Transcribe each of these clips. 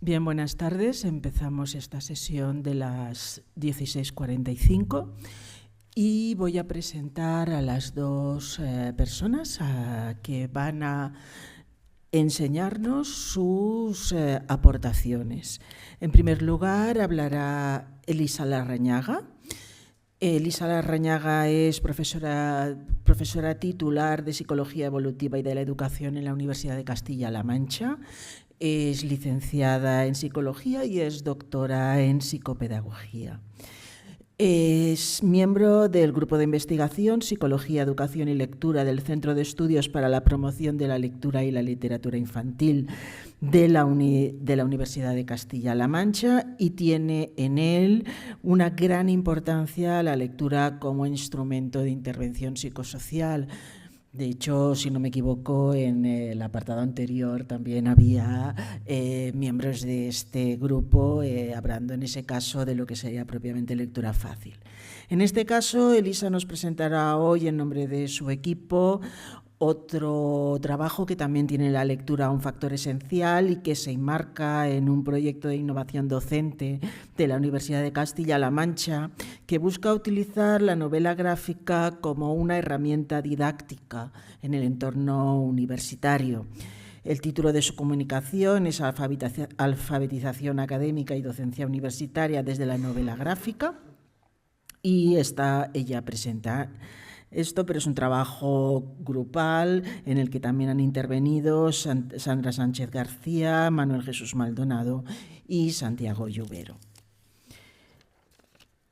Bien, buenas tardes. Empezamos esta sesión de las 16:45 y voy a presentar a las dos personas que van a enseñarnos sus aportaciones. En primer lugar, hablará Elisa Larrañaga. Elisa Larrañaga es profesora titular de Psicología Evolutiva y de la Educación en la Universidad de Castilla-La Mancha. Es licenciada en Psicología y es doctora en Psicopedagogía. Es miembro del Grupo de Investigación Psicología, Educación y Lectura del Centro de Estudios para la Promoción de la Lectura y la Literatura Infantil de la Universidad de Castilla-La Mancha y tiene en él una gran importancia la lectura como instrumento de intervención psicosocial. De hecho, si no me equivoco, en el apartado anterior también había miembros de este grupo hablando en ese caso de lo que sería propiamente lectura fácil. En este caso, Elisa nos presentará hoy en nombre de su equipo otro trabajo que también tiene la lectura un factor esencial y que se enmarca en un proyecto de innovación docente de la Universidad de Castilla-La Mancha que busca utilizar la novela gráfica como una herramienta didáctica en el entorno universitario. El título de su comunicación es Alfabetización académica y docencia universitaria desde la novela gráfica y ella presenta esto, pero es un trabajo grupal en el que también han intervenido Sandra Sánchez García, Manuel Jesús Maldonado y Santiago Lluvero.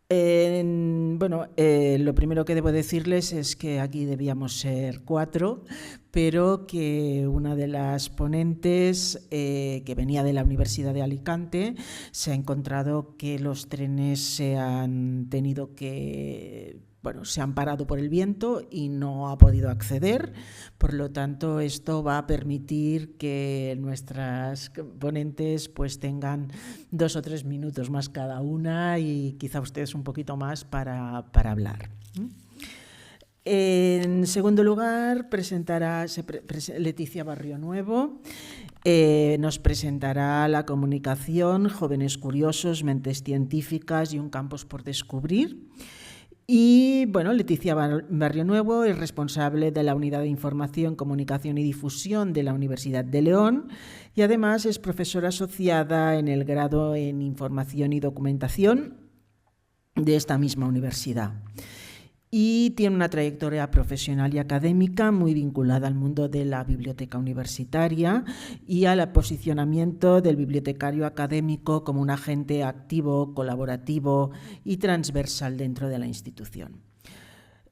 Lo primero que debo decirles es que aquí debíamos ser 4, pero que una de las ponentes, que venía de la Universidad de Alicante, se ha encontrado que los trenes se han parado por el viento y no ha podido acceder. Por lo tanto, esto va a permitir que nuestras ponentes pues tengan 2 o 3 minutos más cada una y quizá ustedes un poquito más para hablar. En segundo lugar, Leticia Barrio Nuevo. Nos presentará la comunicación, jóvenes curiosos, mentes científicas y un campus por descubrir. Y Leticia Barrio Nuevo es responsable de la Unidad de Información, Comunicación y Difusión de la Universidad de León y además es profesora asociada en el grado en Información y Documentación de esta misma universidad. Y tiene una trayectoria profesional y académica muy vinculada al mundo de la biblioteca universitaria y al posicionamiento del bibliotecario académico como un agente activo, colaborativo y transversal dentro de la institución.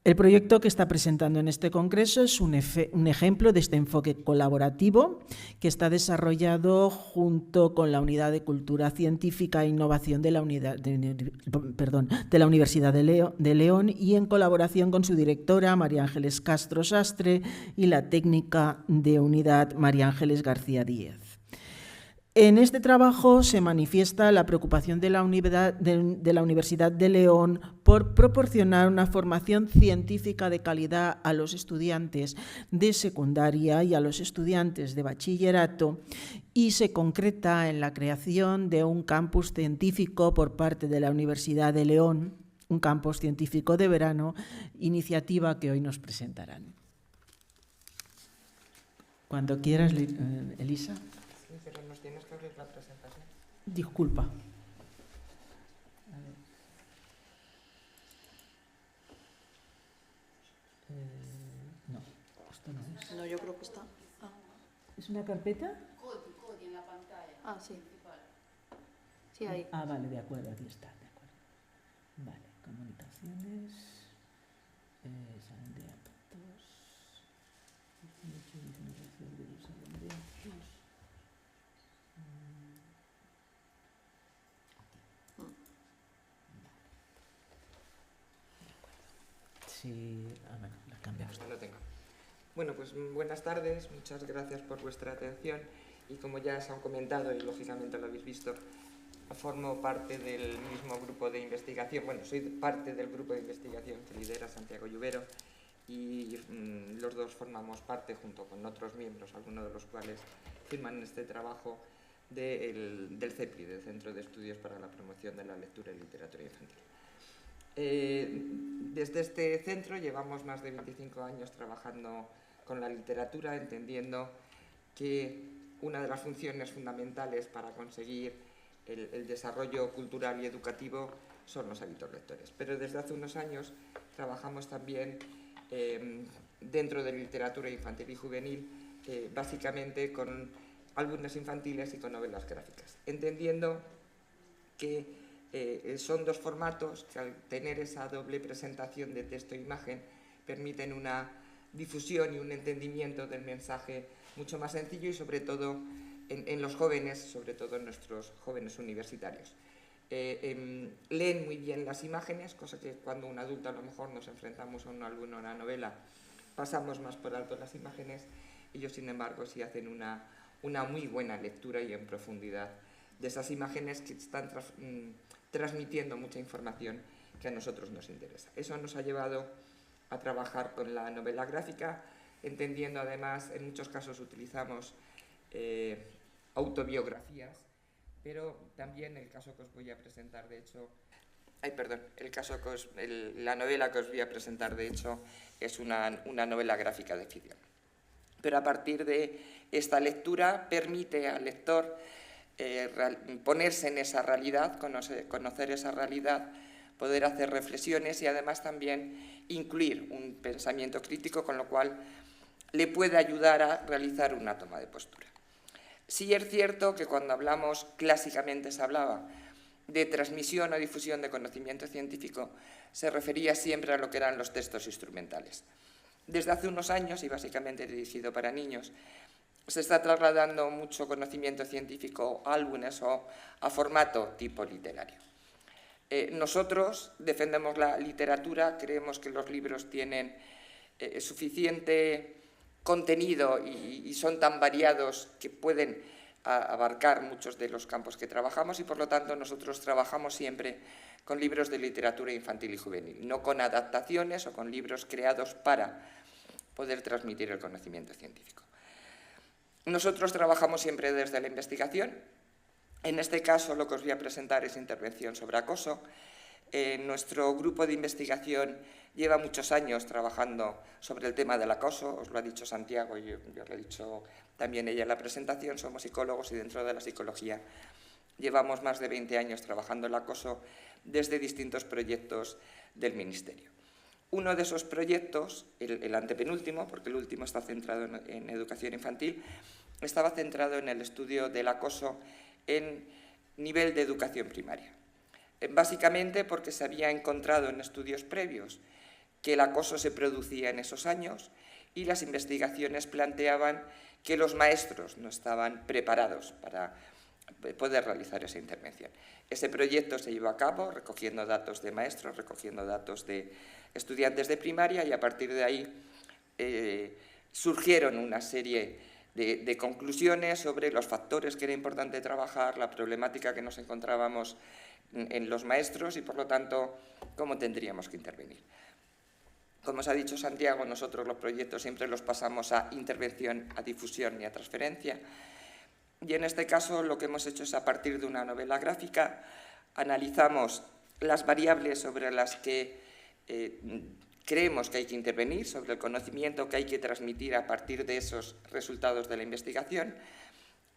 El proyecto que está presentando en este congreso es un ejemplo de este enfoque colaborativo que está desarrollado junto con la Unidad de Cultura Científica e Innovación de la Universidad de León y en colaboración con su directora María Ángeles Castro Sastre y la técnica de unidad María Ángeles García Díez. En este trabajo se manifiesta la preocupación de la Universidad de León por proporcionar una formación científica de calidad a los estudiantes de secundaria y a los estudiantes de bachillerato y se concreta en la creación de un campus científico por parte de la Universidad de León, un campus científico de verano, iniciativa que hoy nos presentarán. Cuando quieras, Elisa. Pero nos tienes que abrir la presentación. Disculpa. No, esto no es. No, yo creo que está. ¿Es una carpeta? Cody en la pantalla. Ah, sí. Sí, ahí. Ah, vale, de acuerdo, aquí está, de acuerdo. Vale, comunicaciones. De datos. Sí, la cambiamos. Ya lo tengo. Bueno, pues buenas tardes, muchas gracias por vuestra atención y como ya se han comentado y lógicamente lo habéis visto, formo parte del mismo grupo de investigación, soy parte del grupo de investigación que lidera Santiago Lluvero y los dos formamos parte junto con otros miembros, algunos de los cuales firman este trabajo del CEPLI, del Centro de Estudios para la Promoción de la Lectura y Literatura Infantil. Desde este centro llevamos más de 25 años trabajando con la literatura, entendiendo que una de las funciones fundamentales para conseguir el desarrollo cultural y educativo son los hábitos lectores. Pero desde hace unos años trabajamos también dentro de literatura infantil y juvenil, básicamente con álbumes infantiles y con novelas gráficas, entendiendo que son dos formatos que, al tener esa doble presentación de texto e imagen, permiten una difusión y un entendimiento del mensaje mucho más sencillo y sobre todo en los jóvenes, sobre todo en nuestros jóvenes universitarios. Leen muy bien las imágenes, cosa que cuando un adulto a lo mejor nos enfrentamos a un álbum o una novela pasamos más por alto las imágenes. Ellos, sin embargo, sí hacen una muy buena lectura y en profundidad de esas imágenes que están transmitiendo mucha información que a nosotros nos interesa. Eso nos ha llevado a trabajar con la novela gráfica, entendiendo además, en muchos casos utilizamos autobiografías, pero también el caso que os voy a presentar, de hecho, la novela que os voy a presentar, de hecho, es una novela gráfica de ficción. Pero a partir de esta lectura permite al lector ponerse en esa realidad, conocer esa realidad, poder hacer reflexiones y además también incluir un pensamiento crítico, con lo cual le puede ayudar a realizar una toma de postura. Sí es cierto que cuando hablamos, clásicamente se hablaba de transmisión o difusión de conocimiento científico, se refería siempre a lo que eran los textos instrumentales. Desde hace unos años, y básicamente dirigido para niños, se está trasladando mucho conocimiento científico a álbumes o a formato tipo literario. Nosotros defendemos la literatura, creemos que los libros tienen suficiente contenido y son tan variados que pueden abarcar muchos de los campos que trabajamos y por lo tanto nosotros trabajamos siempre con libros de literatura infantil y juvenil, no con adaptaciones o con libros creados para poder transmitir el conocimiento científico. Nosotros trabajamos siempre desde la investigación. En este caso lo que os voy a presentar es intervención sobre acoso. Nuestro grupo de investigación lleva muchos años trabajando sobre el tema del acoso, os lo ha dicho Santiago y yo lo he dicho también ella en la presentación, somos psicólogos y dentro de la psicología llevamos más de 20 años trabajando el acoso desde distintos proyectos del Ministerio. Uno de esos proyectos, el antepenúltimo, porque el último está centrado en educación infantil, estaba centrado en el estudio del acoso en nivel de educación primaria. Básicamente porque se había encontrado en estudios previos que el acoso se producía en esos años y las investigaciones planteaban que los maestros no estaban preparados para poder realizar esa intervención. Ese proyecto se llevó a cabo recogiendo datos de maestros, recogiendo datos de estudiantes de primaria y a partir de ahí surgieron una serie de conclusiones sobre los factores que era importante trabajar, la problemática que nos encontrábamos en los maestros y, por lo tanto, cómo tendríamos que intervenir. Como os ha dicho Santiago, nosotros los proyectos siempre los pasamos a intervención, a difusión y a transferencia. Y en este caso lo que hemos hecho es, a partir de una novela gráfica, analizamos las variables sobre las que creemos que hay que intervenir, sobre el conocimiento que hay que transmitir a partir de esos resultados de la investigación.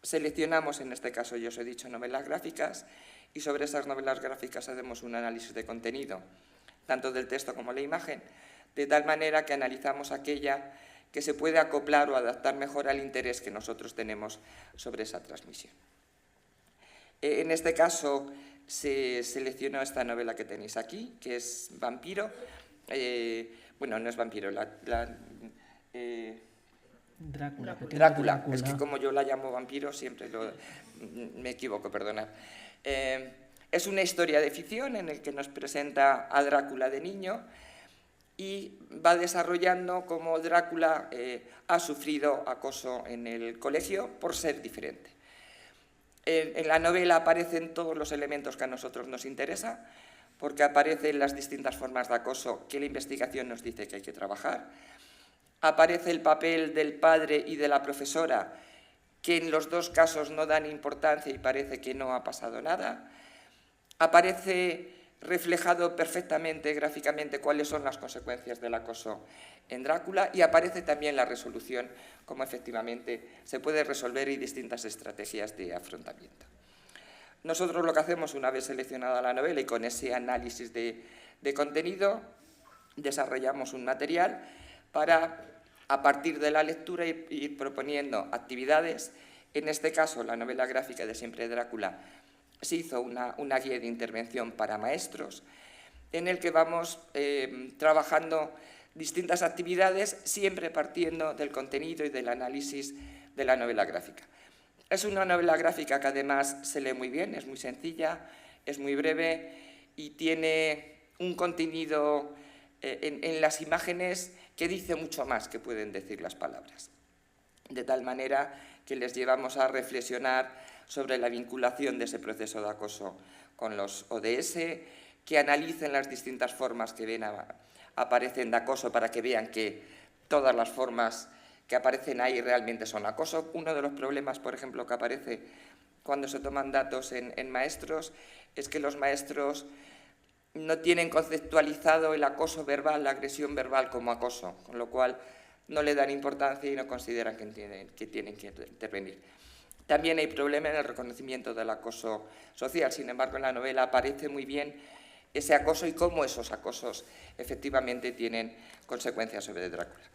Seleccionamos, en este caso yo os he dicho, novelas gráficas y sobre esas novelas gráficas hacemos un análisis de contenido, tanto del texto como de la imagen, de tal manera que analizamos aquella que se puede acoplar o adaptar mejor al interés que nosotros tenemos sobre esa transmisión. En este caso se seleccionó esta novela que tenéis aquí, que es Vampiro. Bueno, no es Vampiro, Drácula. Es que como yo la llamo Vampiro siempre me equivoco, perdonad. Es una historia de ficción en la que nos presenta a Drácula de niño y va desarrollando cómo Drácula ha sufrido acoso en el colegio por ser diferente. En la novela aparecen todos los elementos que a nosotros nos interesan, porque aparecen las distintas formas de acoso que la investigación nos dice que hay que trabajar. Aparece el papel del padre y de la profesora, que en los dos casos no dan importancia y parece que no ha pasado nada. Aparece reflejado perfectamente gráficamente cuáles son las consecuencias del acoso en Drácula y aparece también la resolución, cómo efectivamente se puede resolver y distintas estrategias de afrontamiento. Nosotros lo que hacemos una vez seleccionada la novela y con ese análisis de contenido, desarrollamos un material para, a partir de la lectura, ir proponiendo actividades. En este caso, la novela gráfica de Siempre Drácula se hizo una guía de intervención para maestros, en el que vamos trabajando distintas actividades, siempre partiendo del contenido y del análisis de la novela gráfica. Es una novela gráfica que además se lee muy bien, es muy sencilla, es muy breve y tiene un contenido en las imágenes que dice mucho más que pueden decir las palabras. De tal manera que les llevamos a reflexionar sobre la vinculación de ese proceso de acoso con los ODS, que analicen las distintas formas que aparecen de acoso para que vean que todas las formas que aparecen ahí realmente son acoso. Uno de los problemas, por ejemplo, que aparece cuando se toman datos en maestros es que los maestros no tienen conceptualizado el acoso verbal, la agresión verbal como acoso, con lo cual no le dan importancia y no consideran que tienen que intervenir. También hay problema en el reconocimiento del acoso social, sin embargo en la novela aparece muy bien ese acoso y cómo esos acosos efectivamente tienen consecuencias sobre Drácula.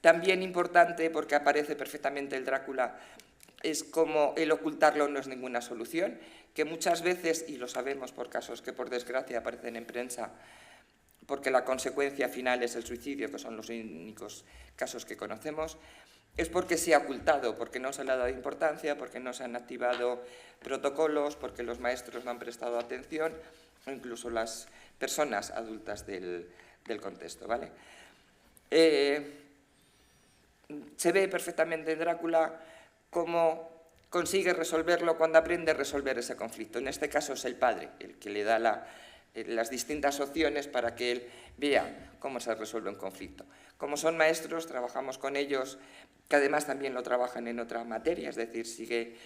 También importante, porque aparece perfectamente el Drácula, es como el ocultarlo no es ninguna solución, que muchas veces, y lo sabemos por casos que por desgracia aparecen en prensa, porque la consecuencia final es el suicidio, que son los únicos casos que conocemos, es porque se ha ocultado, porque no se le ha dado importancia, porque no se han activado protocolos, porque los maestros no han prestado atención, o incluso las personas adultas del contexto, ¿vale? Se ve perfectamente en Drácula cómo consigue resolverlo cuando aprende a resolver ese conflicto. En este caso es el padre el que le da las distintas opciones para que él vea cómo se resuelve un conflicto. Como son maestros, trabajamos con ellos, que además también lo trabajan en otra materia, es decir, sigue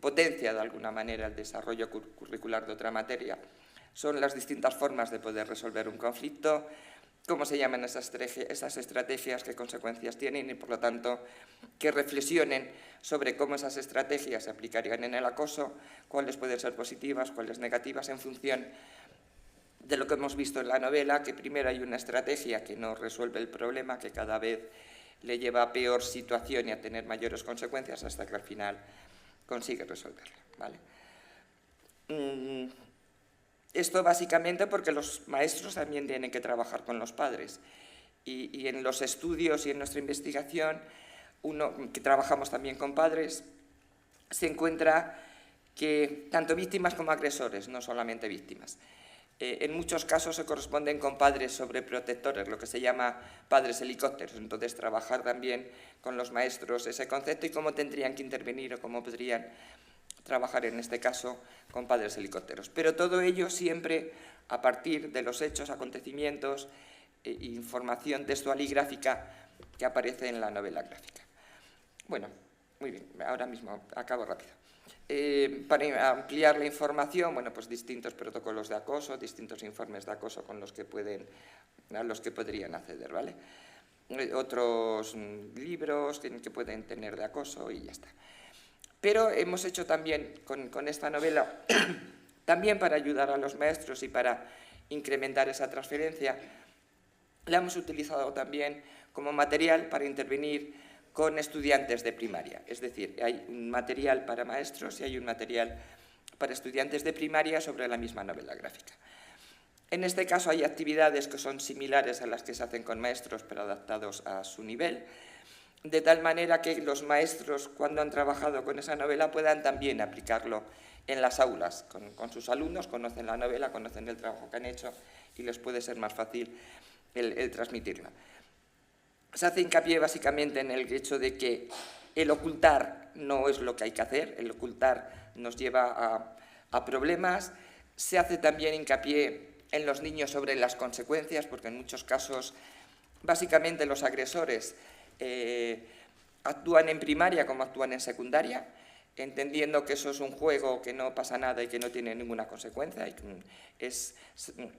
potencia de alguna manera el desarrollo curricular de otra materia. Son las distintas formas de poder resolver un conflicto, cómo se llaman esas estrategias, qué consecuencias tienen y, por lo tanto, que reflexionen sobre cómo esas estrategias se aplicarían en el acoso, cuáles pueden ser positivas, cuáles negativas, en función de lo que hemos visto en la novela, que primero hay una estrategia que no resuelve el problema, que cada vez le lleva a peor situación y a tener mayores consecuencias hasta que al final consigue resolverla, ¿vale? Esto básicamente porque los maestros también tienen que trabajar con los padres y en los estudios y en nuestra investigación, que trabajamos también con padres, se encuentra que tanto víctimas como agresores, no solamente víctimas, en muchos casos se corresponden con padres sobreprotectores, lo que se llama padres helicópteros. Entonces, trabajar también con los maestros ese concepto y cómo tendrían que intervenir o cómo podrían trabajar en este caso con padres helicópteros. Pero todo ello siempre a partir de los hechos, acontecimientos, información textual y gráfica que aparece en la novela gráfica. Bueno, muy bien, ahora mismo acabo rápido. Para ampliar la información, bueno, pues distintos protocolos de acoso, distintos informes de acoso a los que podrían acceder, ¿vale? Otros libros que pueden tener de acoso y ya está. Pero hemos hecho también con esta novela, también para ayudar a los maestros y para incrementar esa transferencia, la hemos utilizado también como material para intervenir con estudiantes de primaria. Es decir, hay un material para maestros y hay un material para estudiantes de primaria sobre la misma novela gráfica. En este caso hay actividades que son similares a las que se hacen con maestros, pero adaptados a su nivel, de tal manera que los maestros, cuando han trabajado con esa novela, puedan también aplicarlo en las aulas con sus alumnos, conocen la novela, conocen el trabajo que han hecho y les puede ser más fácil el transmitirla. Se hace hincapié básicamente en el hecho de que el ocultar no es lo que hay que hacer, el ocultar nos lleva a problemas. Se hace también hincapié en los niños sobre las consecuencias, porque en muchos casos, básicamente los agresores actúan en primaria como actúan en secundaria, entendiendo que eso es un juego, que no pasa nada y que no tiene ninguna consecuencia.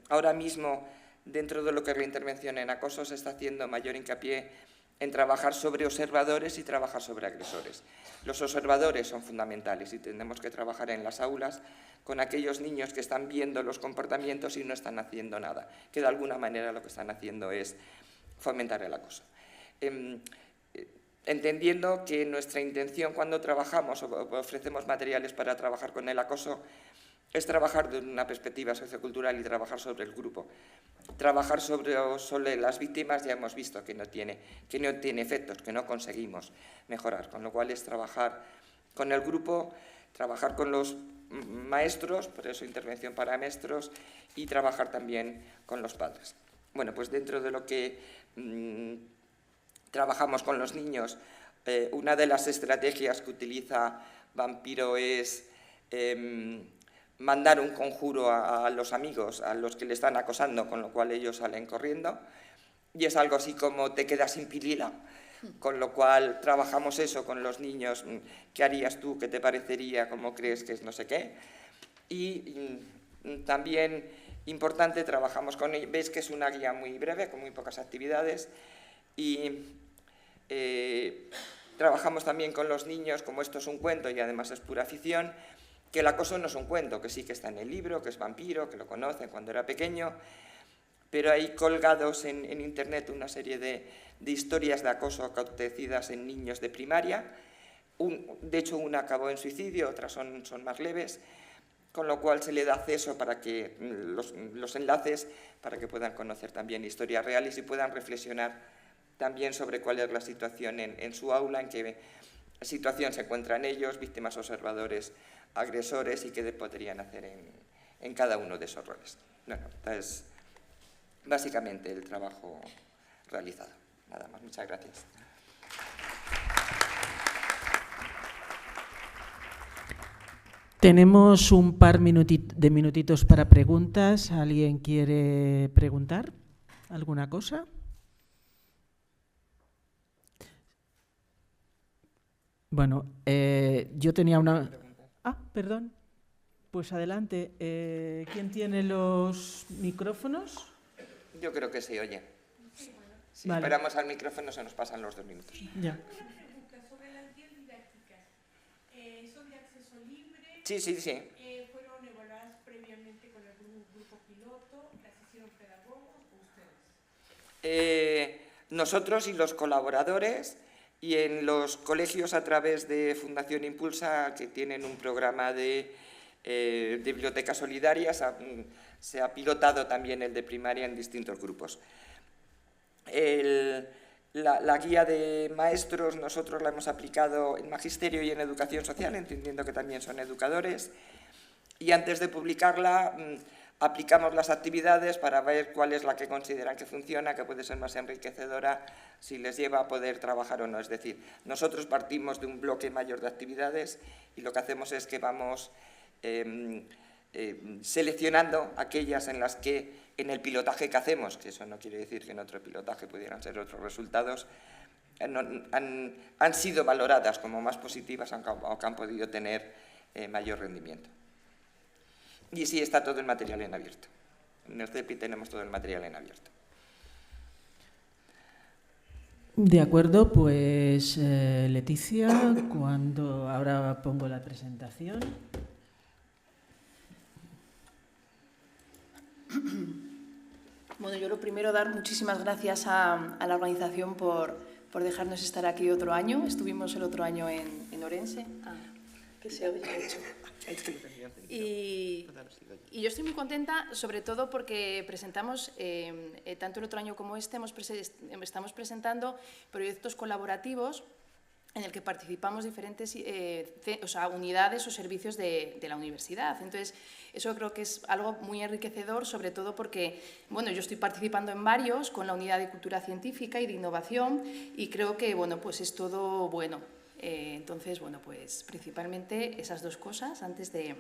Ahora mismo, dentro de lo que es la intervención en acoso, se está haciendo mayor hincapié en trabajar sobre observadores y trabajar sobre agresores. Los observadores son fundamentales y tenemos que trabajar en las aulas con aquellos niños que están viendo los comportamientos y no están haciendo nada, que de alguna manera lo que están haciendo es fomentar el acoso. Entendiendo que nuestra intención cuando trabajamos o ofrecemos materiales para trabajar con el acoso es trabajar de una perspectiva sociocultural y trabajar sobre el grupo. Trabajar sobre las víctimas ya hemos visto que no tiene efectos, que no conseguimos mejorar, con lo cual es trabajar con el grupo, trabajar con los maestros, por eso intervención para maestros, y trabajar también con los padres. Bueno, pues dentro de lo que trabajamos con los niños, una de las estrategias que utiliza Vampiro es mandar un conjuro a los amigos, a los que le están acosando, con lo cual ellos salen corriendo, y es algo así como te quedas sin pilila, con lo cual trabajamos eso con los niños, ¿qué harías tú? ¿Qué te parecería? ¿Cómo crees que es no sé qué? Y también importante, trabajamos con ellos, veis que es una guía muy breve, con muy pocas actividades, y trabajamos también con los niños, como esto es un cuento y además es pura ficción, que el acoso no es un cuento, que sí que está en el libro, que es Vampiro, que lo conocen cuando era pequeño, pero hay colgados en internet una serie de historias de acoso acontecidas en niños de primaria. De hecho, una acabó en suicidio, otras son más leves, con lo cual se le da acceso para que los enlaces para que puedan conocer también historias reales y puedan reflexionar también sobre cuál es la situación en su aula, en qué situación se encuentran ellos, víctimas, observadores, agresores y qué podrían hacer en cada uno de esos roles. Bueno, es básicamente el trabajo realizado. Nada más, muchas gracias. Tenemos un par de minutitos para preguntas. ¿Alguien quiere preguntar alguna cosa? Bueno, yo tenía una... Ah, perdón. Pues adelante. ¿Quién tiene los micrófonos? Yo creo que se oye. Si vale. Esperamos al micrófono, se nos pasan los 2 minutos. Ya. Una pregunta sobre las guías didácticas. ¿Son de acceso libre? Sí. ¿Fueron evaluadas previamente con algún grupo piloto? ¿Las hicieron pedagogos o ustedes? Nosotros y los colaboradores, y en los colegios a través de Fundación Impulsa, que tienen un programa de bibliotecas solidarias, se ha pilotado también el de primaria en distintos grupos. La guía de maestros nosotros la hemos aplicado en Magisterio y en Educación Social, entendiendo que también son educadores, y antes de publicarla aplicamos las actividades para ver cuál es la que consideran que funciona, que puede ser más enriquecedora, si les lleva a poder trabajar o no. Es decir, nosotros partimos de un bloque mayor de actividades y lo que hacemos es que vamos seleccionando aquellas en las que en el pilotaje que hacemos, que eso no quiere decir que en otro pilotaje pudieran ser otros resultados, han sido valoradas como más positivas o que han podido tener mayor rendimiento. Y sí, está todo el material en abierto. En el CEPI tenemos todo el material en abierto. De acuerdo, pues Leticia, ahora pongo la presentación. Bueno, yo lo primero dar muchísimas gracias a la organización por dejarnos estar aquí otro año. Estuvimos el otro año en Orense. Que se oye mucho. Y yo estoy muy contenta, sobre todo porque presentamos, tanto el otro año como este, estamos presentando proyectos colaborativos en el que participamos diferentes unidades o servicios de la universidad. Entonces, eso creo que es algo muy enriquecedor, sobre todo porque, bueno, yo estoy participando en varios con la unidad de cultura científica y de innovación y creo que, bueno, pues es todo bueno. Entonces, bueno, pues principalmente esas dos cosas. Antes de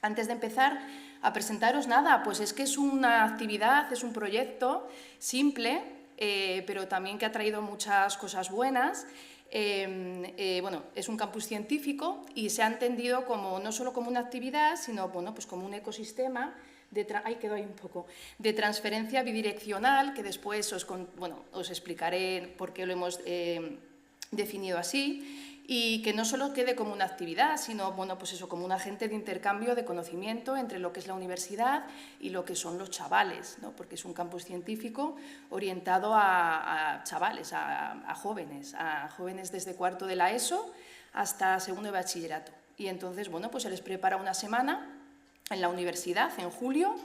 empezar a presentaros nada, pues es que es una actividad, es un proyecto simple, pero también que ha traído muchas cosas buenas. Bueno, es un campus científico y se ha entendido como, no solo como una actividad, sino bueno, pues como un ecosistema de transferencia bidireccional, que después os explicaré por qué lo hemos definido así, y que no solo quede como una actividad, sino bueno, pues eso, como un agente de intercambio de conocimiento entre lo que es la universidad y lo que son los chavales, ¿no? Porque es un campus científico orientado a chavales, a jóvenes desde cuarto de la ESO hasta segundo de bachillerato. Y entonces, bueno, pues se les prepara una semana en la universidad, en julio,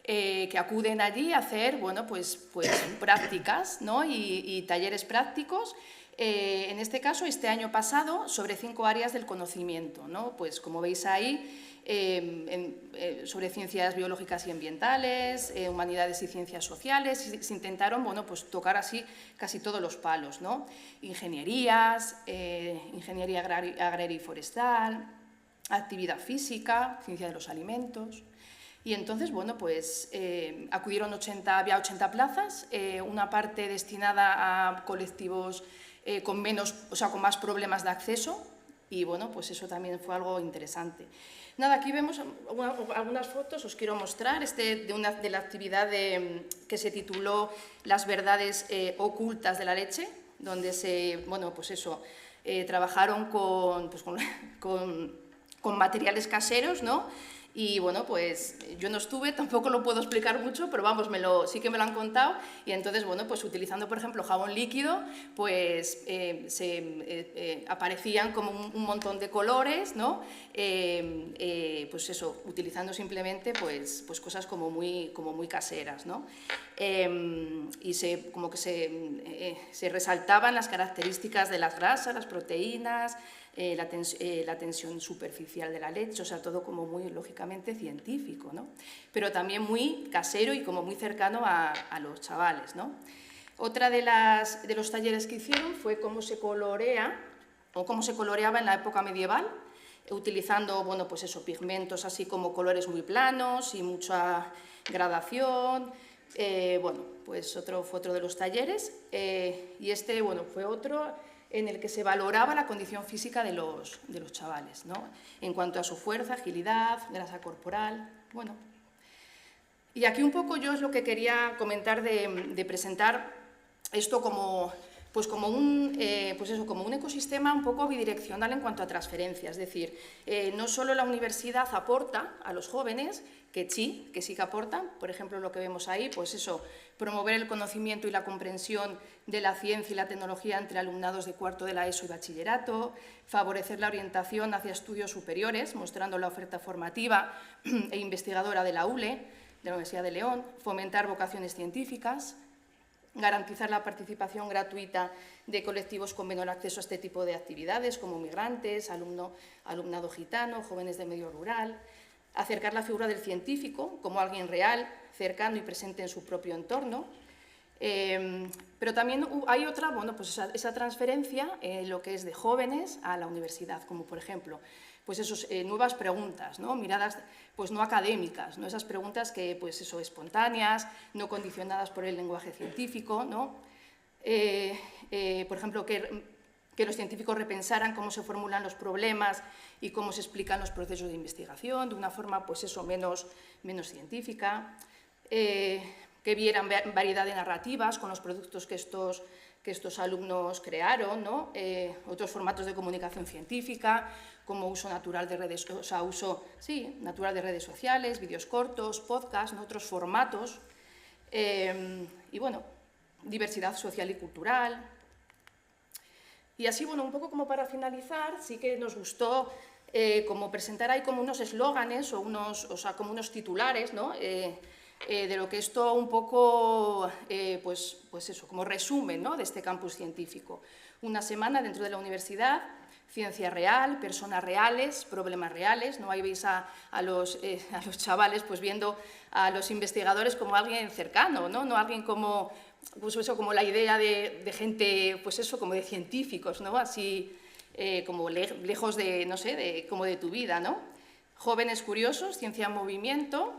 que acuden allí a hacer, bueno, pues prácticas, ¿no? y talleres prácticos. En este caso, este año pasado, sobre 5 áreas del conocimiento, ¿no? Pues como veis ahí, sobre ciencias biológicas y ambientales, humanidades y ciencias sociales, se intentaron, bueno, pues tocar así casi todos los palos, ¿no? Ingenierías, ingeniería agraria y forestal, actividad física, ciencia de los alimentos. Y entonces, bueno, pues acudieron había 80 plazas, una parte destinada a colectivos con más problemas de acceso, y bueno, pues eso también fue algo interesante. Nada, aquí vemos algunas fotos, os quiero mostrar, de la actividad que se tituló Las verdades ocultas de la leche, donde trabajaron con materiales caseros, ¿no? Y bueno, pues yo no estuve, tampoco lo puedo explicar mucho, pero vamos, sí que me lo han contado. Y entonces, bueno, pues utilizando, por ejemplo, jabón líquido, pues aparecían como un montón de colores, ¿no? Pues eso, utilizando simplemente pues cosas como muy caseras, ¿no? Y se resaltaban las características de las grasas, las proteínas, la tensión superficial de la leche, o sea, todo como muy, lógicamente, científico, ¿no? Pero también muy casero y como muy cercano a los chavales, ¿no? Otra de los talleres que hicieron fue cómo se colorea, o cómo se coloreaba en la época medieval, utilizando, bueno, pues eso, pigmentos así como colores muy planos y mucha gradación. Bueno, pues fue otro de los talleres, y bueno, fue otro en el que se valoraba la condición física de los chavales, ¿no? En cuanto a su fuerza, agilidad, grasa corporal, bueno. Y aquí un poco yo es lo que quería comentar de presentar esto como un ecosistema un poco bidireccional en cuanto a transferencia, es decir, no solo la universidad aporta a los jóvenes, que sí que aportan, por ejemplo, lo que vemos ahí, pues eso, promover el conocimiento y la comprensión de la ciencia y la tecnología entre alumnados de cuarto de la ESO y bachillerato, favorecer la orientación hacia estudios superiores, mostrando la oferta formativa e investigadora de la ULE, de la Universidad de León, fomentar vocaciones científicas, garantizar la participación gratuita de colectivos con menor acceso a este tipo de actividades, como migrantes, alumnado gitano, jóvenes de medio rural, acercar la figura del científico como alguien real, cercano y presente en su propio entorno. Pero también hay otra, bueno, pues esa transferencia, lo que es de jóvenes a la universidad, como por ejemplo, pues nuevas preguntas, ¿no? Miradas pues no académicas, ¿no? Esas preguntas que, pues eso, espontáneas, no condicionadas por el lenguaje científico, ¿no? Por ejemplo, que los científicos repensaran cómo se formulan los problemas y cómo se explican los procesos de investigación de una forma, pues eso, menos científica, que vieran variedad de narrativas con los productos que estos alumnos crearon, ¿no? Otros formatos de comunicación científica, como uso natural de redes, natural de redes sociales, vídeos cortos, podcasts, ¿no? Otros formatos, y bueno, diversidad social y cultural. Y así, bueno, un poco como para finalizar, sí que nos gustó como presentar ahí como unos eslóganes o como unos titulares, ¿no? De lo que esto un poco, pues eso, como resumen, ¿no? De este campus científico. Una semana dentro de la universidad, ciencia real, personas reales, problemas reales, ¿no? Ahí veis a los chavales pues viendo a los investigadores como alguien cercano, ¿no? No alguien como, pues eso, como la idea de gente, pues eso, como de científicos, ¿no? Así como lejos de, no sé, como de tu vida, ¿no? Jóvenes curiosos, ciencia en movimiento.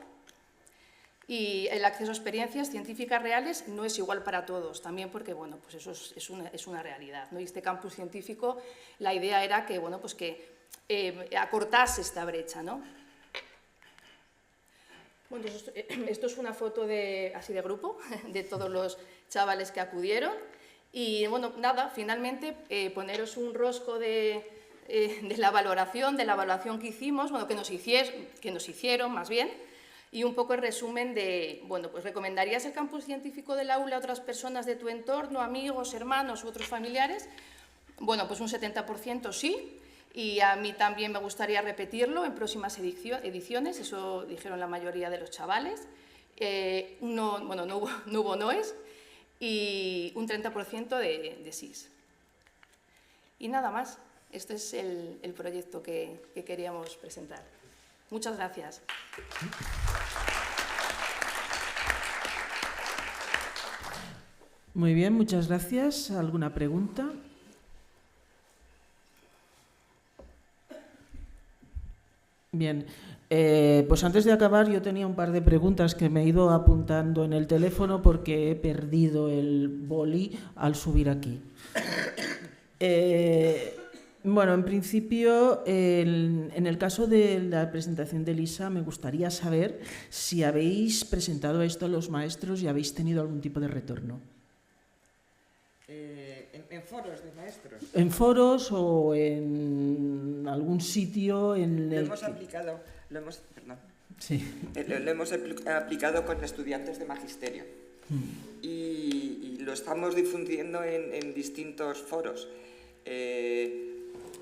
Y el acceso a experiencias científicas reales no es igual para todos, también porque, bueno, pues eso es una realidad, ¿no? Y este campus científico, la idea era que, bueno, pues que acortase esta brecha, ¿no? Bueno, pues esto es una foto así de grupo, de todos los chavales que acudieron. Y, bueno, nada, finalmente poneros un rosco de la valoración que hicimos, bueno, que nos hicieron, más bien, y un poco el resumen de, bueno, pues ¿recomendarías el campus científico del aula a otras personas de tu entorno, amigos, hermanos u otros familiares? Bueno, pues un 70% sí, y a mí también me gustaría repetirlo en próximas ediciones, eso dijeron la mayoría de los chavales. No hubo noes, y un 30% de sís. Y nada más, este es el proyecto que queríamos presentar. Muchas gracias. Muy bien, muchas gracias. ¿Alguna pregunta? Bien, pues antes de acabar yo tenía un par de preguntas que me he ido apuntando en el teléfono porque he perdido el boli al subir aquí. Bueno, en principio, en el caso de la presentación de Elisa, me gustaría saber si habéis presentado esto a los maestros y habéis tenido algún tipo de retorno. En foros de maestros. ¿En foros o en algún sitio en el Lo hemos aplicado con estudiantes de magisterio y lo estamos difundiendo en distintos foros.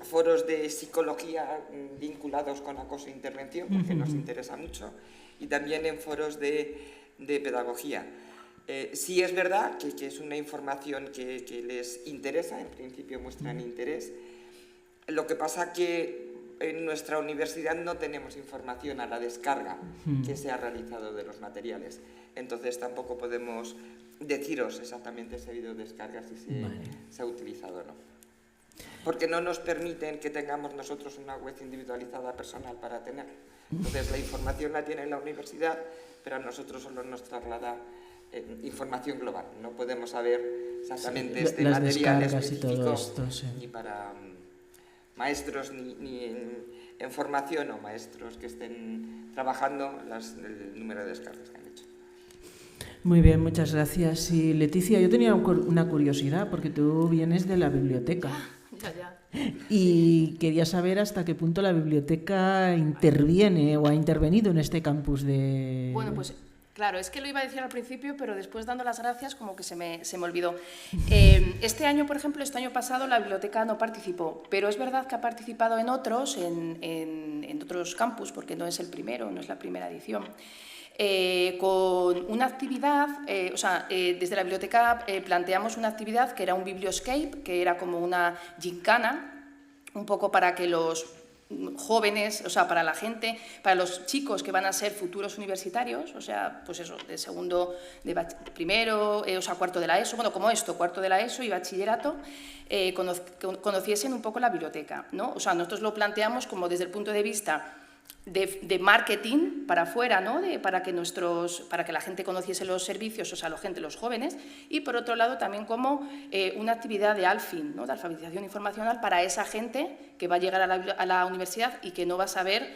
Foros de psicología vinculados con acoso e intervención, porque nos interesa mucho, y también en foros de pedagogía. Sí es verdad que es una información que les interesa, en principio muestran interés. Lo que pasa que en nuestra universidad no tenemos información a la descarga que se ha realizado de los materiales. Entonces tampoco podemos deciros exactamente si ha habido descargas y si se ha utilizado o no. Porque no nos permiten que tengamos nosotros una web individualizada personal para tener. Entonces la información la tiene la universidad, pero a nosotros solo nos traslada información global. No podemos saber exactamente este material específico y todo esto, ni para maestros ni en formación o maestros que estén trabajando el número de descargas que han hecho. Muy bien, muchas gracias. Y Leticia, yo tenía una curiosidad porque tú vienes de la biblioteca. Ya. Y quería saber hasta qué punto la biblioteca interviene o ha intervenido en este campus de... Bueno, pues claro, es que lo iba a decir al principio, pero después dando las gracias como que se me olvidó. Este año, por ejemplo, este año pasado la biblioteca no participó, pero es verdad que ha participado en otros, en otros campus, porque no es el primero, no es la primera edición. Con una actividad, desde la biblioteca planteamos una actividad que era un biblioscape, que era como una gincana, un poco para que los jóvenes, o sea, para la gente, para los chicos que van a ser futuros universitarios, o sea, pues eso, de segundo, de primero, cuarto de la ESO, bueno, como esto, cuarto de la ESO y bachillerato, conociesen un poco la biblioteca, ¿no? O sea, nosotros lo planteamos como desde el punto de vista de marketing para afuera, ¿no? Para que la gente conociese los servicios, o sea, los jóvenes, y por otro lado también como una actividad de alfin, ¿no? De alfabetización informacional para esa gente que va a llegar a la universidad y que no va a saber,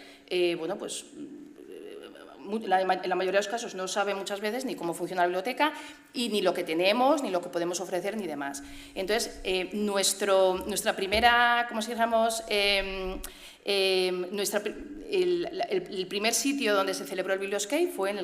bueno, pues en la mayoría de los casos no sabe muchas veces ni cómo funciona la biblioteca y ni lo que tenemos, ni lo que podemos ofrecer, ni demás. Entonces, nuestra primera, como si dijéramos, el primer sitio donde se celebró el Biblioscape fue en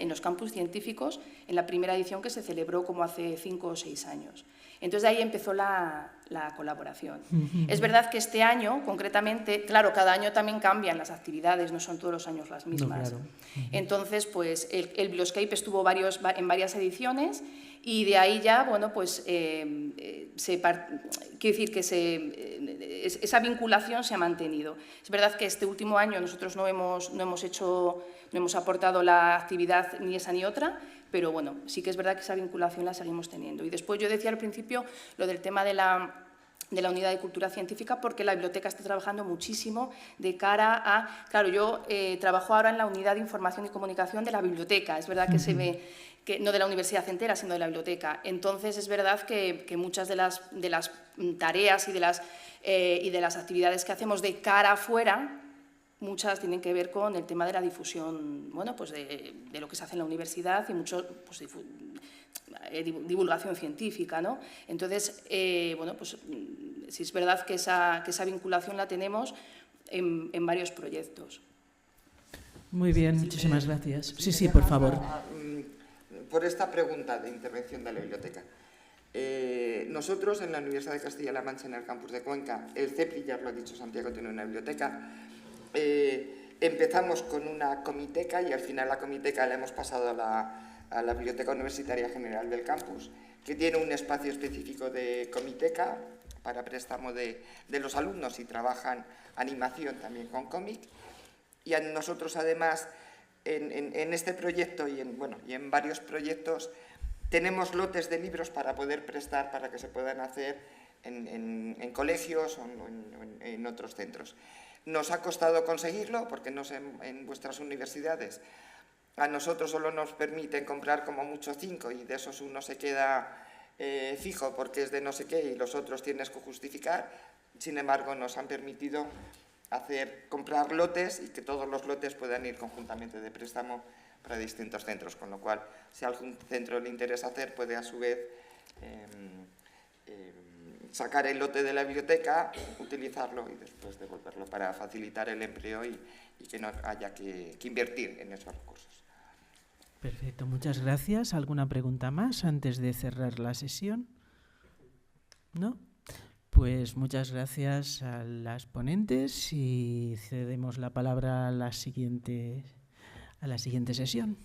los campus científicos, en la primera edición que se celebró como hace 5 o 6 años. Entonces, de ahí empezó la colaboración. Es verdad que este año, concretamente, claro, cada año también cambian las actividades, no son todos los años las mismas. No, claro. Entonces, pues, el Biblioscape estuvo en varias ediciones y de ahí ya, bueno, pues, quiero decir que esa vinculación se ha mantenido. Es verdad que este último año nosotros no hemos aportado la actividad ni esa ni otra, pero bueno, sí que es verdad que esa vinculación la seguimos teniendo. Y después yo decía al principio lo del tema de la la Unidad de Cultura Científica, porque la biblioteca está trabajando muchísimo de cara a… Claro, yo trabajo ahora en la Unidad de Información y Comunicación de la biblioteca. Es verdad que se ve, que no de la universidad entera, sino de la biblioteca. Entonces, es verdad que muchas de las tareas y de las actividades que hacemos de cara afuera, muchas tienen que ver con el tema de la difusión, bueno, pues de lo que se hace en la universidad y mucho, pues, divulgación científica, ¿no? Entonces, bueno, pues sí es verdad que esa vinculación la tenemos en varios proyectos. Muy bien, muchísimas gracias. Sí, por favor. Por esta pregunta de intervención de la biblioteca. Nosotros en la Universidad de Castilla-La Mancha, en el campus de Cuenca, el CEPLI, ya lo ha dicho Santiago, tiene una biblioteca. Empezamos con una comiteca y al final la comiteca la hemos pasado a la Biblioteca Universitaria General del campus, que tiene un espacio específico de comiteca para préstamo de los alumnos y trabajan animación también con cómic. Y a nosotros, además, en este proyecto y en varios proyectos, tenemos lotes de libros para poder prestar, para que se puedan hacer en colegios o en otros centros. Nos ha costado conseguirlo, porque no sé, en vuestras universidades a nosotros solo nos permiten comprar como mucho 5 y de esos uno se queda fijo porque es de no sé qué y los otros tienes que justificar. Sin embargo, nos han permitido comprar lotes y que todos los lotes puedan ir conjuntamente de préstamo para distintos centros, con lo cual, si a algún centro le interesa hacer, puede a su vez sacar el lote de la biblioteca, utilizarlo y después devolverlo para facilitar el empleo y que no haya que invertir en esos recursos. Perfecto, muchas gracias. ¿Alguna pregunta más antes de cerrar la sesión? ¿No? Pues muchas gracias a las ponentes y cedemos la palabra a la siguiente sesión.